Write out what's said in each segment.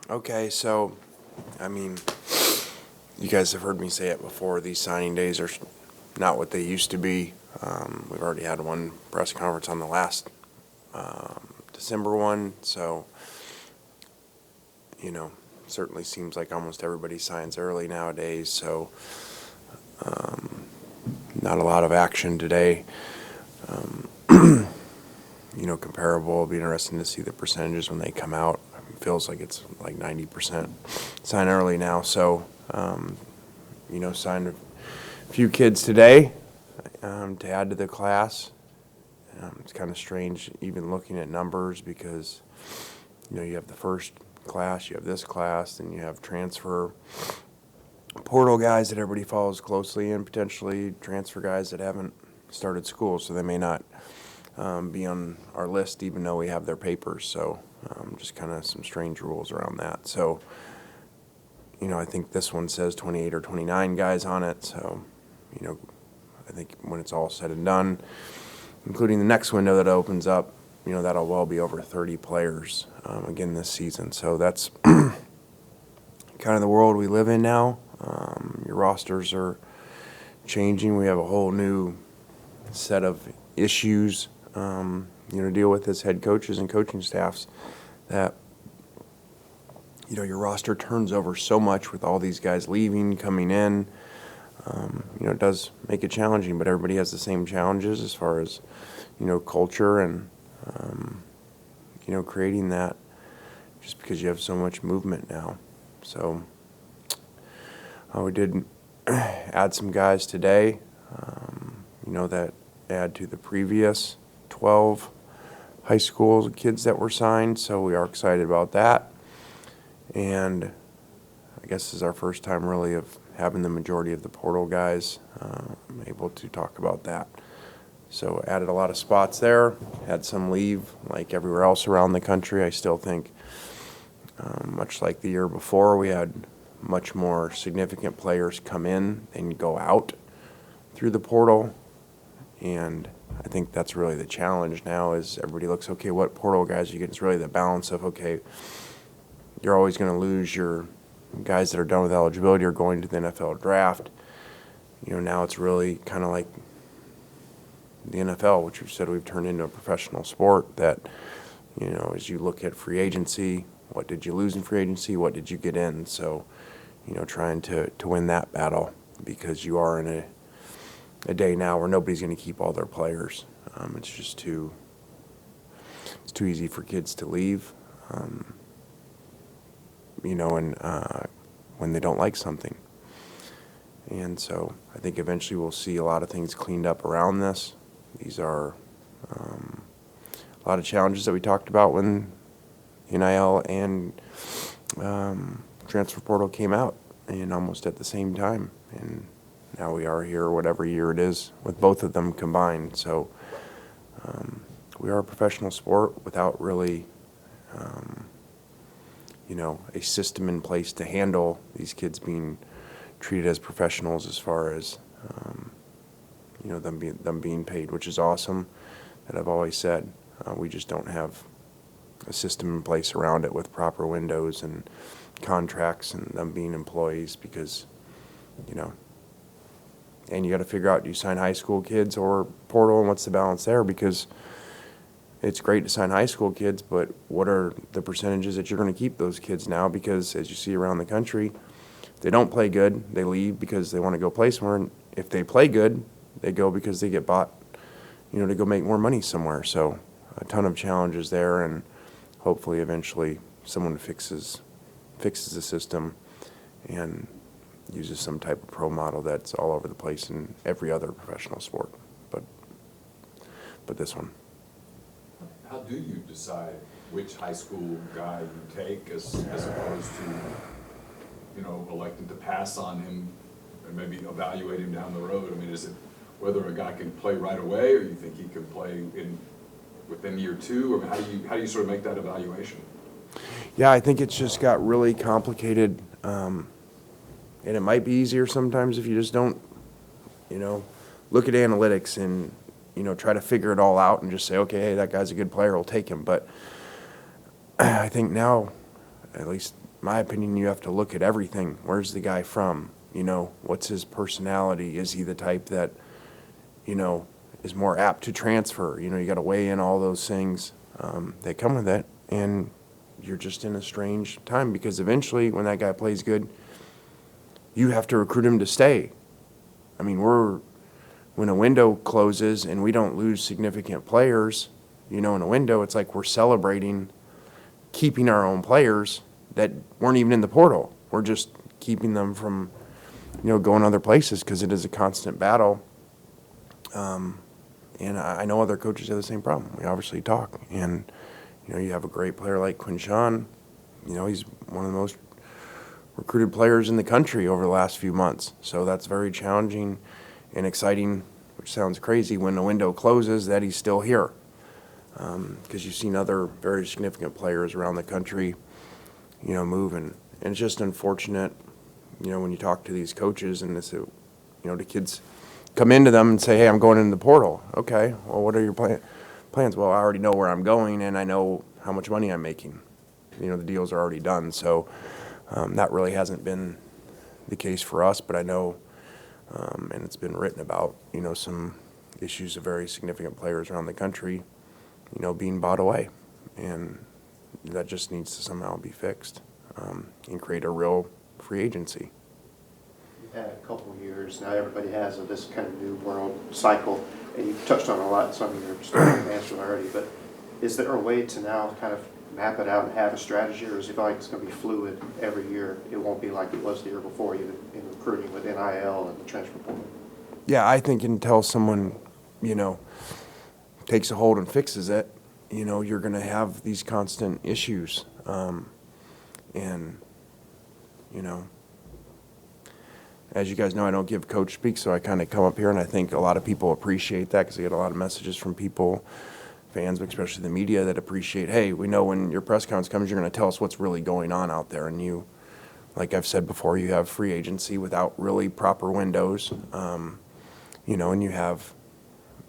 Okay, so, I mean, you guys have heard me say it before. These signing days are not what they used to be. We've already had one press conference on the last December one, so, certainly seems like almost everybody signs early nowadays, so not a lot of action today. Comparable. It'll be interesting to see the percentages when they come out. It feels like it's like 90% sign early now. So, signed a few kids today to add to the class. It's kind of strange even looking at numbers because, you have the first class, you have this class, and you have transfer portal guys that everybody follows closely and potentially transfer guys that haven't started school, so they may not be on our list even though we have their papers. So just kind of some strange rules around that. So, I think this one says 28 or 29 guys on it. So, I think when it's all said and done, including the next window that opens up, that'll well be over 30 players again this season. So that's kind of the world we live in now. Your rosters are changing. We have a whole new set of issues to deal with as head coaches and coaching staffs that, your roster turns over so much with all these guys leaving, coming in. It does make it challenging, but everybody has the same challenges as far as, culture and, creating that just because you have so much movement now. So we did add some guys today, that add to the previous 12 high school kids that were signed, so we are excited about that. And I guess this is our first time really of having the majority of the portal guys able to talk about that. So added a lot of spots there, had some leave like everywhere else around the country. I still think, much like the year before, we had much more significant players come in and go out through the portal. And I think that's really the challenge now is everybody looks, okay, what portal guys you get? It's really the balance of, okay, you're always going to lose your guys that are done with eligibility or going to the NFL draft. Now it's really kind of like the NFL, which we've said we've turned into a professional sport that, as you look at free agency, what did you lose in free agency? What did you get in? So, trying to win that battle because you are in a day now where nobody's going to keep all their players. It's just too easy for kids to leave, and when they don't like something. And so I think eventually we'll see a lot of things cleaned up around this. These are a lot of challenges that we talked about when NIL and transfer portal came out, and almost at the same time. And now we are here, whatever year it is, with both of them combined. So we are a professional sport without really, a system in place to handle these kids being treated as professionals as far as, them being paid, which is awesome. That I've always said. We just don't have a system in place around it with proper windows and contracts and them being employees because, and you got to figure out, do you sign high school kids or portal, and what's the balance there? Because it's great to sign high school kids, but what are the percentages that you're going to keep those kids now? Because as you see around the country, if they don't play good, they leave because they want to go play somewhere. And if they play good, they go because they get bought, to go make more money somewhere. So a ton of challenges there, and hopefully eventually someone fixes the system and uses some type of pro model that's all over the place in every other professional sport, but this one. How do you decide which high school guy you take as opposed to, electing to pass on him and maybe evaluate him down the road? I mean, is it whether a guy can play right away or you think he could play within year two? Or how do you sort of make that evaluation? Yeah, I think it's just got really complicated, and it might be easier sometimes if you just don't, look at analytics and, try to figure it all out and just say, okay, hey, that guy's a good player, we'll take him. But I think now, at least my opinion, you have to look at everything. Where's the guy from? You know, what's his personality? Is he the type that, you know, is more apt to transfer? You know, you got to weigh in all those things that come with it. And you're just in a strange time because eventually when that guy plays good, you have to recruit him to stay. I mean, when a window closes and we don't lose significant players, you know, in a window, it's like we're celebrating keeping our own players that weren't even in the portal. We're just keeping them from, you know, going other places because it is a constant battle. And I know other coaches have the same problem. We obviously talk. And, you know, you have a great player like Quinshawn. You know, he's one of the most recruited players in the country over the last few months. So that's very challenging and exciting, which sounds crazy when the window closes, that he's still here. Because you've seen other very significant players around the country, you know, move. And it's just unfortunate, you know, when you talk to these coaches and this, you know, the kids come into them and say, hey, I'm going into the portal. Okay, well, what are your plans? Well, I already know where I'm going and I know how much money I'm making. You know, the deals are already done. So that really hasn't been the case for us, but I know, and it's been written about, you know, some issues of very significant players around the country, you know, being bought away. And that just needs to somehow be fixed and create a real free agency. You've had a couple of years now, everybody has of this kind of new world cycle, and you've touched on a lot in some of your answers already, but is there a way to now kind of map it out and have a strategy, or is it like it's going to be fluid every year? It won't be like it was the year before, even in recruiting with NIL and the transfer portal. Yeah, I think until someone, you know, takes a hold and fixes it, you know, you're going to have these constant issues. And, you know, as you guys know, I don't give coach speak, so I kind of come up here, and I think a lot of people appreciate that because I get a lot of messages from people, fans, especially the media, that appreciate, hey, we know when your press conference comes, you're going to tell us what's really going on out there. And you, like I've said before, you have free agency without really proper windows, you know, and you have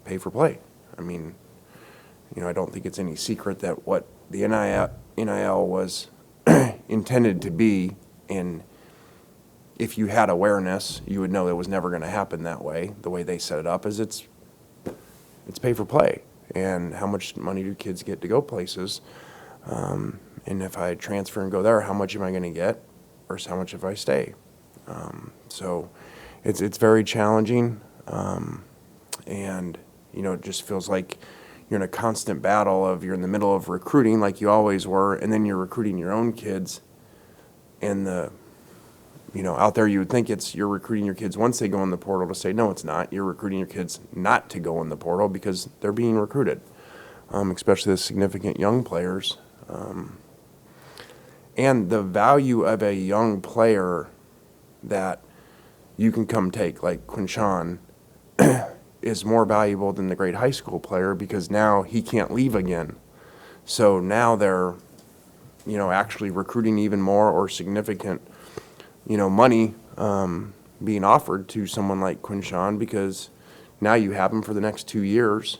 pay for play. I mean, you know, I don't think it's any secret that what the NIL was intended to be, and if you had awareness, you would know it was never going to happen that way. The way they set it up is it's pay for play. And how much money do kids get to go places? And if I transfer and go there, how much am I going to get versus how much if I stay? So it's very challenging. And, you know, it just feels like you're in a constant battle of you're in the middle of recruiting like you always were, and then you're recruiting your own kids. And you know, out there you would think you're recruiting your kids once they go in the portal to say, no, it's not. You're recruiting your kids not to go in the portal because they're being recruited, especially the significant young players. And the value of a young player that you can come take, like Quinshawn, is more valuable than the great high school player because now he can't leave again. So now they're, you know, actually recruiting even more or significant, you know, money being offered to someone like Quinshawn because now you have him for the next 2 years,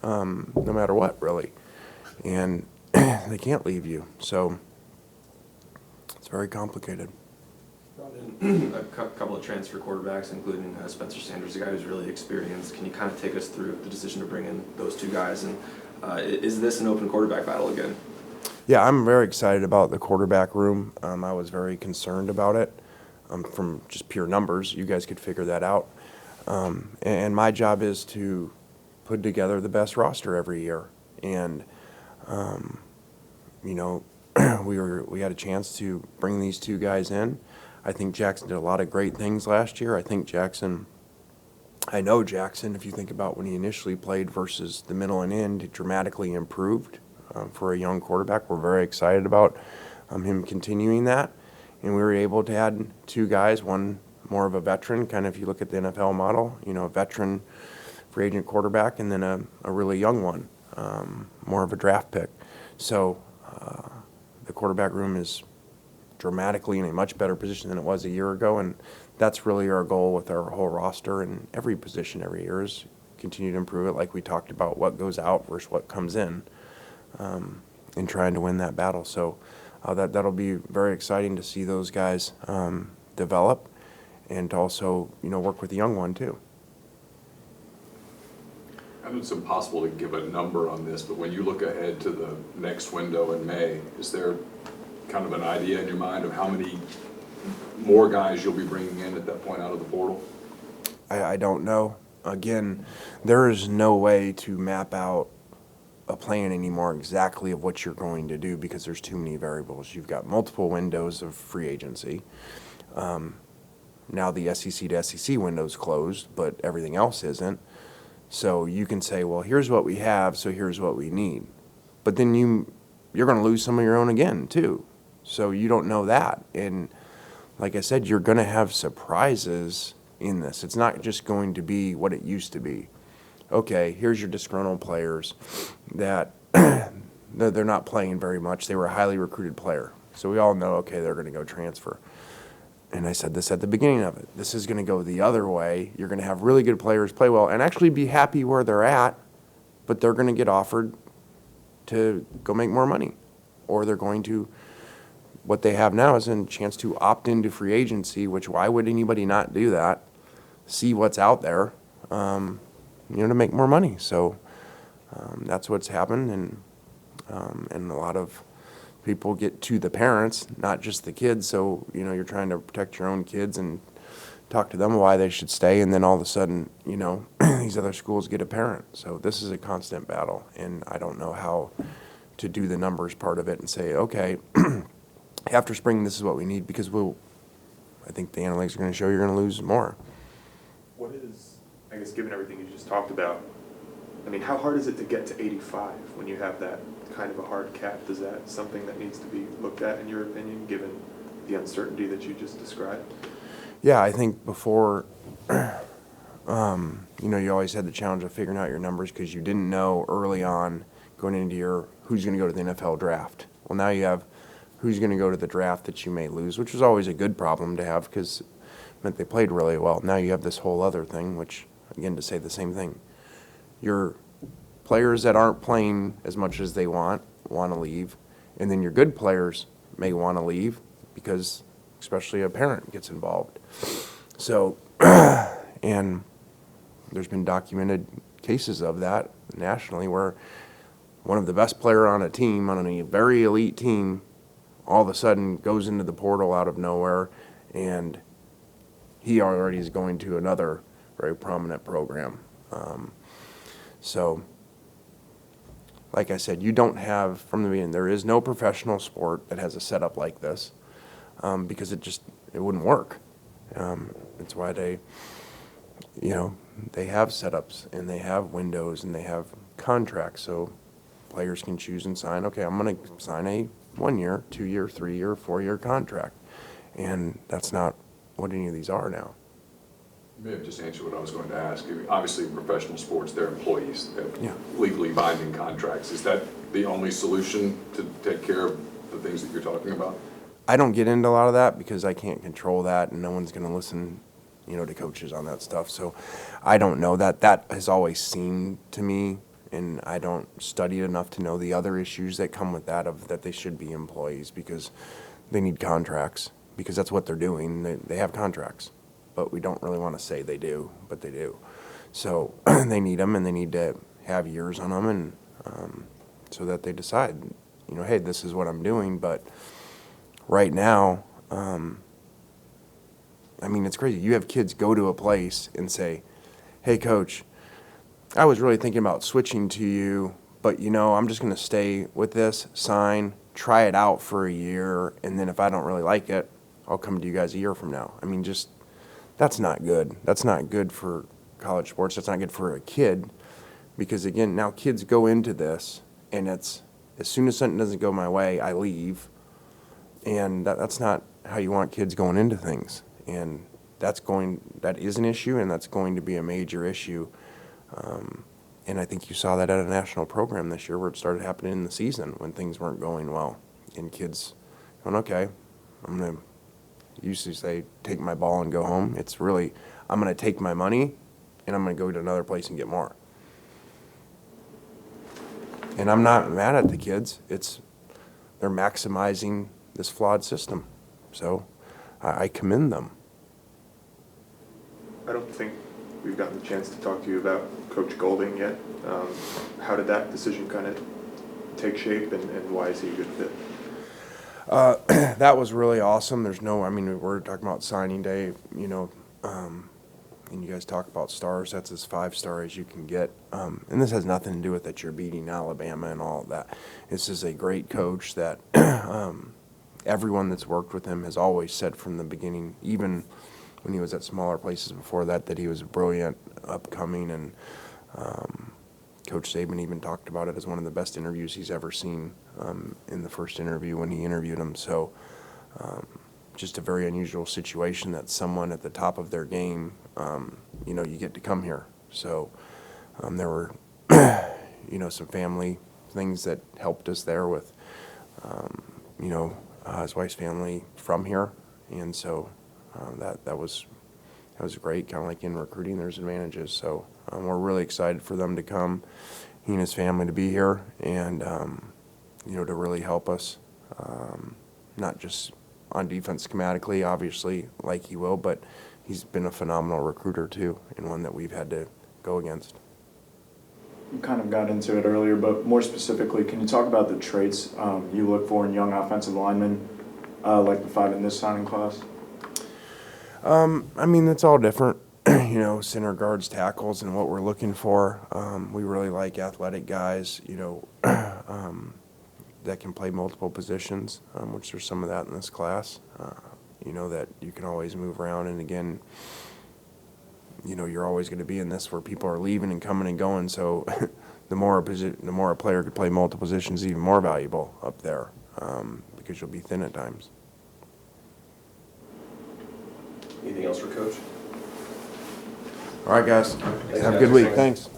no matter what, really. And they can't leave you. So it's very complicated. Brought in a couple of transfer quarterbacks, including Spencer Sanders, a guy who's really experienced. Can you kind of take us through the decision to bring in those two guys? And is this an open quarterback battle again? Yeah, I'm very excited about the quarterback room. I was very concerned about it from just pure numbers. You guys could figure that out. And my job is to put together the best roster every year. And, you know, we had a chance to bring these two guys in. I think Jackson did a lot of great things last year. I know Jackson, if you think about when he initially played versus the middle and end, dramatically improved for a young quarterback. We're very excited about him continuing that. And we were able to add two guys, one more of a veteran, kind of if you look at the NFL model, you know, a veteran free agent quarterback, and then a really young one, more of a draft pick. So the quarterback room is dramatically in a much better position than it was a year ago, and that's really our goal with our whole roster and every position every year is continue to improve it like we talked about what goes out versus what comes in, and trying to win that battle. So that'll be very exciting to see those guys develop, and to also, work with the young one too. I know it's impossible to give a number on this, but when you look ahead to the next window in May, is there kind of an idea in your mind of how many more guys you'll be bringing in at that point out of the portal? I don't know. Again, there is no way to map out a plan anymore exactly of what you're going to do because there's too many variables. You've got multiple windows of free agency. Now the SEC to SEC window's closed, but everything else isn't. So you can say, well, here's what we have, so here's what we need. But then you're going to lose some of your own again, too. So you don't know that. And like I said, you're going to have surprises in this. It's not just going to be what it used to be. Okay, here's your disgruntled players that they're not playing very much. They were a highly recruited player. So we all know, okay, they're going to go transfer. And I said this at the beginning of it. This is going to go the other way. You're going to have really good players play well and actually be happy where they're at, but they're going to get offered to go make more money. Or they're going to, what they have now is a chance to opt into free agency, which why would anybody not do that? See what's out there, to make more money. So that's what's happened, and a lot of people get to the parents, not just the kids. So you're trying to protect your own kids and talk to them why they should stay, and then all of a sudden, these other schools get a parent. So this is a constant battle, and I don't know how to do the numbers part of it and say, okay, after spring, this is what we need, because I think the analytics are going to show you're going to lose more. What is, I guess, given everything you just talked about, I mean, how hard is it to get to 85 when you have that kind of a hard cap? Is that something that needs to be looked at, in your opinion, given the uncertainty that you just described? Yeah, I think before, you always had the challenge of figuring out your numbers because you didn't know early on going into who's going to go to the NFL draft. Well, now you have who's going to go to the draft that you may lose, which was always a good problem to have because it meant they played really well. Now you have this whole other thing, which, again, to say the same thing. Your players that aren't playing as much as they want to leave, and then your good players may want to leave because especially a parent gets involved. So, and there's been documented cases of that nationally where one of the best player on a team, on a very elite team, all of a sudden goes into the portal out of nowhere, and he already is going to another very prominent program. So, like I said, you don't have, from the beginning, there is no professional sport that has a setup like this because it wouldn't work. It's why they have setups and they have windows and they have contracts so players can choose and sign, okay, I'm going to sign a 1-year, 2-year, 3-year, 4-year contract. And that's not what any of these are now. You may have just answered what I was going to ask. Obviously, in professional sports, they're employees. They have Yeah. legally binding contracts. Is that the only solution to take care of the things that you're talking about? I don't get into a lot of that because I can't control that, and no one's going to listen, to coaches on that stuff. So I don't know that. That has always seemed to me, and I don't study it enough to know the other issues that come with that, of that they should be employees because they need contracts, because that's what they're doing. They have contracts, but we don't really want to say they do, but they do. So they need them, and they need to have years on them, and so that they decide, hey, this is what I'm doing. But right now, it's crazy. You have kids go to a place and say, hey, coach, I was really thinking about switching to you, but, I'm just going to stay with this, sign, try it out for a year, and then if I don't really like it, I'll come to you guys a year from now. That's not good. That's not good for college sports. That's not good for a kid because, again, now kids go into this, and it's as soon as something doesn't go my way, I leave, and that's not how you want kids going into things. And that is an issue, and that's going to be a major issue. And I think you saw that at a national program this year where it started happening in the season when things weren't going well. And kids going, okay, I'm going to usually say, take my ball and go home. It's really, I'm going to take my money and I'm going to go to another place and get more. And I'm not mad at the kids. they're maximizing this flawed system. So I commend them. I don't think we've gotten the chance to talk to you about Coach Golding yet. How did that decision kind of take shape, and why is he a good fit? That was really awesome. There's no, I mean, we're talking about signing day, you know, and you guys talk about stars. That's as 5-star as you can get. And this has nothing to do with that you're beating Alabama and all of that. This is a great coach that everyone that's worked with him has always said from the beginning, even when he was at smaller places before that, that he was brilliant, upcoming, and Coach Saban even talked about it as one of the best interviews he's ever seen in the first interview when he interviewed him. So just a very unusual situation that someone at the top of their game, you know, you get to come here. So there were, you know, some family things that helped us there with, you know, his wife's family from here. And so that was great. Kind of like in recruiting, there's advantages. So we're really excited for them to come, he and his family to be here, and you know, to really help us, not just on defense schematically, obviously, like he will, but he's been a phenomenal recruiter too, and one that we've had to go against. You kind of got into it earlier, but more specifically, can you talk about the traits you look for in young offensive linemen, like the 5 in this signing class? I mean, it's all different, you know, center, guards, tackles, and what we're looking for. We really like athletic guys, you know, that can play multiple positions, which there's some of that in this class, you know, that you can always move around. And again, you know, you're always going to be in this where people are leaving and coming and going. So the more a player could play multiple positions, even more valuable up there, because you'll be thin at times. Anything else for Coach? All right, guys. Have a good week. Thanks.